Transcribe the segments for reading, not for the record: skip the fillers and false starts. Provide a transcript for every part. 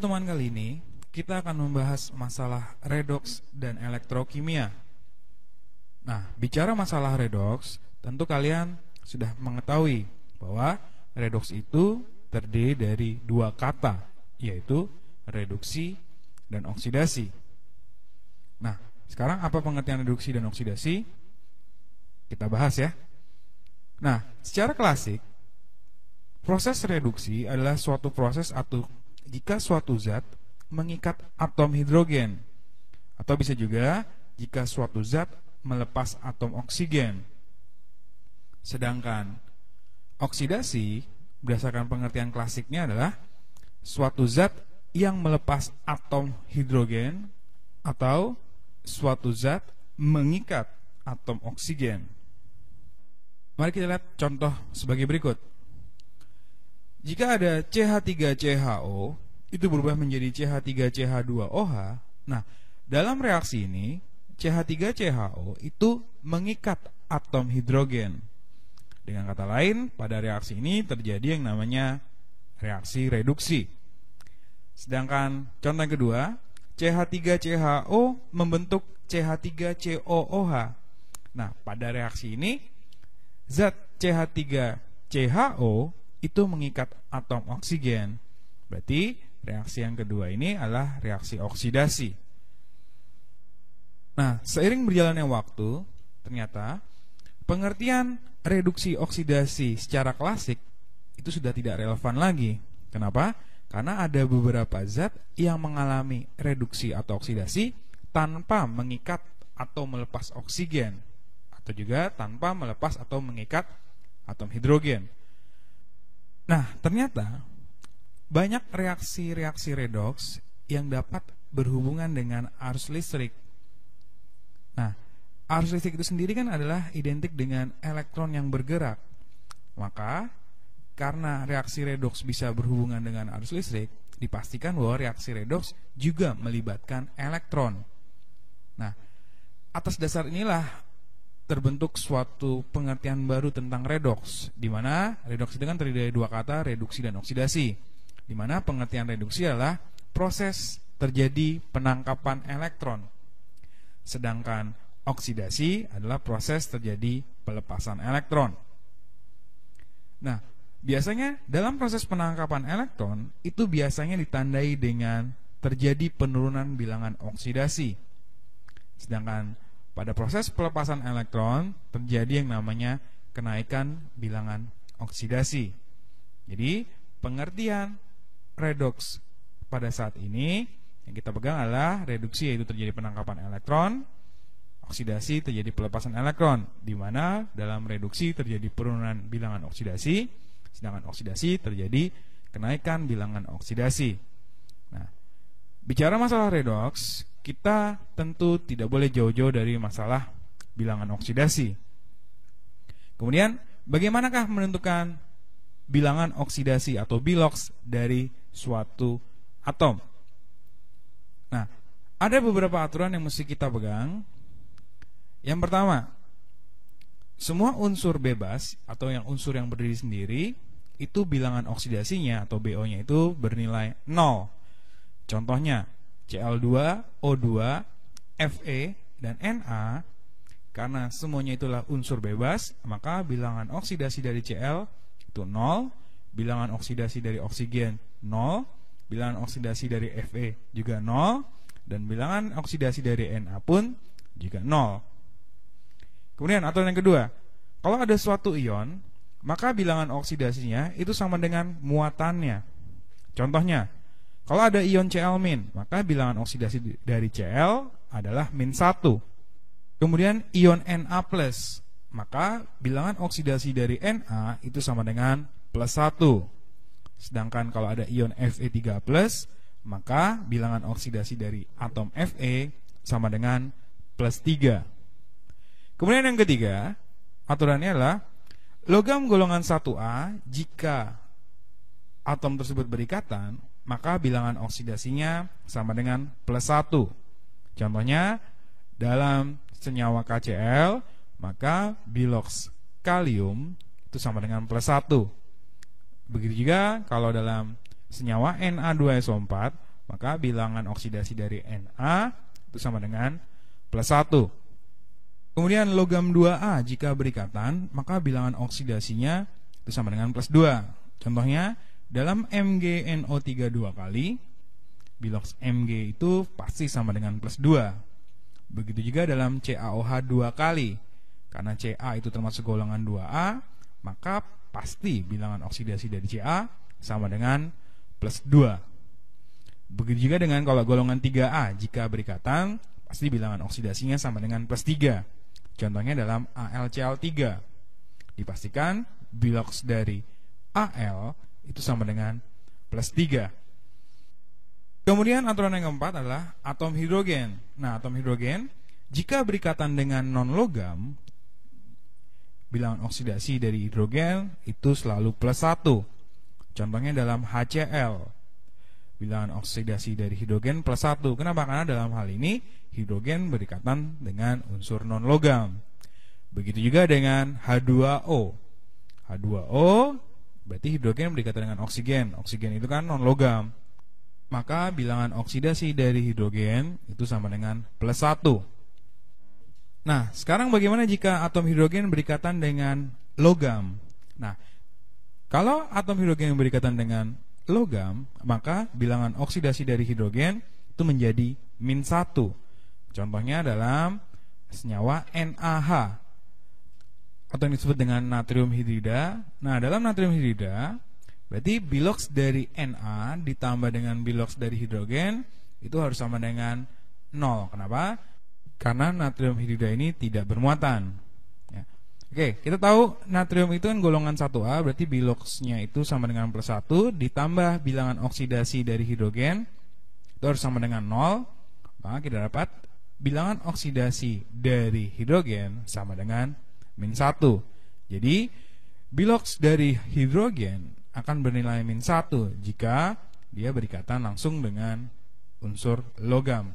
pertemuan kali ini, kita akan membahas masalah redoks dan elektrokimia. Nah, bicara masalah redoks, tentu kalian sudah mengetahui bahwa redoks itu terdiri dari dua kata, yaitu reduksi dan oksidasi. Nah, sekarang apa pengertian reduksi dan oksidasi? Kita bahas ya. Nah, secara klasik, proses reduksi adalah suatu proses atau jika suatu zat mengikat atom hidrogen, atau bisa juga jika suatu zat melepas atom oksigen. Sedangkan oksidasi berdasarkan pengertian klasiknya adalah suatu zat yang melepas atom hidrogen atau suatu zat mengikat atom oksigen. Mari kita lihat contoh sebagai berikut. Jika ada CH3CHO itu berubah menjadi CH3CH2OH. Nah, dalam reaksi ini CH3CHO itu mengikat atom hidrogen. Dengan kata lain, pada reaksi ini terjadi yang namanya reaksi reduksi. Sedangkan contoh yang kedua, CH3CHO membentuk CH3COOH. Nah, pada reaksi ini zat CH3CHO itu mengikat atom oksigen. Berarti reaksi yang kedua ini adalah reaksi oksidasi. Nah, seiring berjalannya waktu, ternyata pengertian reduksi oksidasi secara klasik itu sudah tidak relevan lagi. Kenapa? Karena ada beberapa zat yang mengalami reduksi atau oksidasi tanpa mengikat atau melepas oksigen, atau juga tanpa melepas atau mengikat atom hidrogen. Nah, ternyata banyak reaksi-reaksi redoks yang dapat berhubungan dengan arus listrik. Nah, arus listrik itu sendiri kan adalah identik dengan elektron yang bergerak. Maka, karena reaksi redoks bisa berhubungan dengan arus listrik, dipastikan bahwa reaksi redoks juga melibatkan elektron. Nah, atas dasar inilah terbentuk suatu pengertian baru tentang redoks, di mana redoks itu kan terdiri dari dua kata, reduksi dan oksidasi. Di mana pengertian reduksi adalah proses terjadi penangkapan elektron, sedangkan oksidasi adalah proses terjadi pelepasan elektron. Nah, biasanya dalam proses penangkapan elektron itu biasanya ditandai dengan terjadi penurunan bilangan oksidasi. Sedangkan pada proses pelepasan elektron terjadi yang namanya kenaikan bilangan oksidasi. Jadi, pengertian redoks pada saat ini yang kita pegang adalah reduksi, yaitu terjadi penangkapan elektron, oksidasi terjadi pelepasan elektron, di mana dalam reduksi terjadi penurunan bilangan oksidasi, sedangkan oksidasi terjadi kenaikan bilangan oksidasi. Nah, bicara masalah redoks, kita tentu tidak boleh jauh-jauh dari masalah bilangan oksidasi. Kemudian, bagaimanakah menentukan bilangan oksidasi atau biloks dari suatu atom? Nah, ada beberapa aturan yang mesti kita pegang. Yang pertama, semua unsur bebas atau unsur yang berdiri sendiri itu bilangan oksidasinya atau BO-nya itu bernilai 0. Contohnya Cl2, O2, Fe, dan Na. Karena semuanya itulah unsur bebas, maka bilangan oksidasi dari Cl itu 0, bilangan oksidasi dari oksigen 0, bilangan oksidasi dari Fe juga 0, dan bilangan oksidasi dari Na pun juga 0. Kemudian aturan yang kedua, kalau ada suatu ion, maka bilangan oksidasinya itu sama dengan muatannya. Contohnya, kalau ada ion Cl-, maka bilangan oksidasi dari Cl adalah -1. Kemudian ion Na+, maka bilangan oksidasi dari Na itu sama dengan +1. Sedangkan kalau ada ion Fe3+, maka bilangan oksidasi dari atom Fe sama dengan +3. Kemudian yang ketiga, aturannya adalah logam golongan 1A jika atom tersebut berikatan, maka bilangan oksidasinya sama dengan +1. Contohnya, dalam senyawa KCl, maka biloks kalium itu sama dengan +1. Begitu juga kalau dalam senyawa Na2SO4, maka bilangan oksidasi dari Na itu sama dengan +1. Kemudian logam 2A jika berikatan, maka bilangan oksidasinya itu sama dengan +2. Contohnya, dalam MgNO3 2 kali, biloks Mg itu pasti sama dengan +2. Begitu juga dalam CaOH 2 kali. Karena Ca itu termasuk golongan 2A, maka pasti bilangan oksidasi dari Ca sama dengan +2. Begitu juga dengan kalau golongan 3A jika berikatan, pasti bilangan oksidasinya sama dengan +3. Contohnya dalam AlCl3. Dipastikan biloks dari Al itu sama dengan +3. Kemudian aturan yang keempat adalah atom hidrogen. Nah, atom hidrogen jika berikatan dengan non-logam, bilangan oksidasi dari hidrogen itu selalu +1. Contohnya dalam HCl. Bilangan oksidasi dari hidrogen +1. Kenapa? Karena dalam hal ini hidrogen berikatan dengan unsur non-logam. Begitu juga dengan H2O. H2O berarti hidrogen berikatan dengan oksigen. Oksigen itu kan non-logam. Maka bilangan oksidasi dari hidrogen itu sama dengan +1. Nah, sekarang bagaimana jika atom hidrogen berikatan dengan logam? Nah, kalau atom hidrogen berikatan dengan logam, maka bilangan oksidasi dari hidrogen itu menjadi -1. Contohnya dalam senyawa NaH atau yang disebut dengan natrium hidrida. Nah, dalam natrium hidrida berarti biloks dari Na ditambah dengan biloks dari hidrogen itu harus sama dengan 0. Kenapa? Karena natrium hidrida ini tidak bermuatan. Ya. Oke, kita tahu natrium itu kan golongan 1A, berarti biloksnya itu sama dengan +1 ditambah bilangan oksidasi dari hidrogen itu harus sama dengan 0. Maka kita dapat bilangan oksidasi dari hidrogen sama dengan -1. Jadi biloks dari hidrogen akan bernilai -1 jika dia berikatan langsung dengan unsur logam.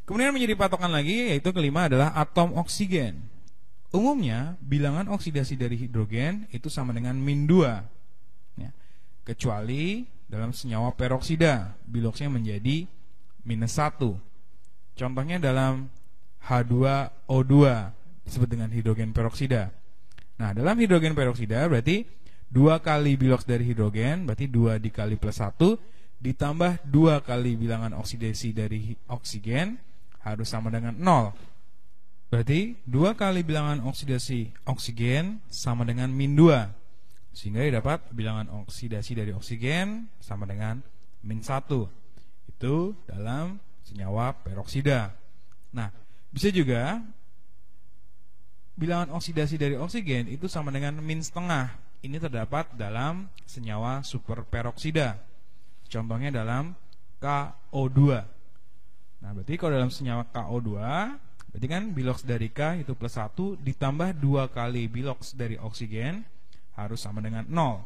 Kemudian menjadi patokan lagi, yaitu kelima adalah atom oksigen. Umumnya bilangan oksidasi dari hidrogen itu sama dengan -2 ya. Kecuali dalam senyawa peroksida, biloksnya menjadi -1. Contohnya dalam H2O2 disebut dengan hidrogen peroksida. Nah, dalam hidrogen peroksida berarti 2 kali biloks dari hidrogen, berarti 2 dikali +1 ditambah 2 kali bilangan oksidasi dari oksigen harus sama dengan 0. Berarti 2 kali bilangan oksidasi oksigen sama dengan -2. Sehingga didapat bilangan oksidasi dari oksigen sama dengan -1. Itu dalam senyawa peroksida. Nah, bisa juga bilangan oksidasi dari oksigen itu sama dengan -0,5. Ini terdapat dalam senyawa superperoksida. Contohnya dalam KO2. Nah, berarti kalau dalam senyawa KO2, berarti kan biloks dari K itu +1 ditambah 2 kali biloks dari oksigen harus sama dengan 0.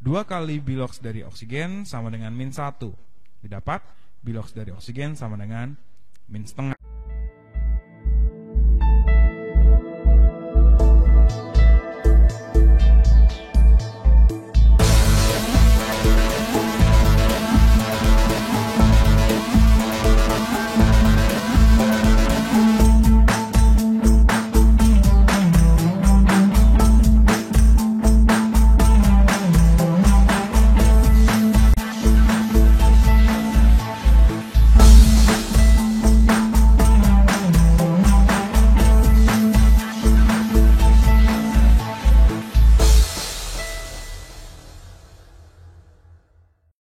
2 kali biloks dari oksigen sama dengan -1. Didapat biloks dari oksigen sama dengan -0,5.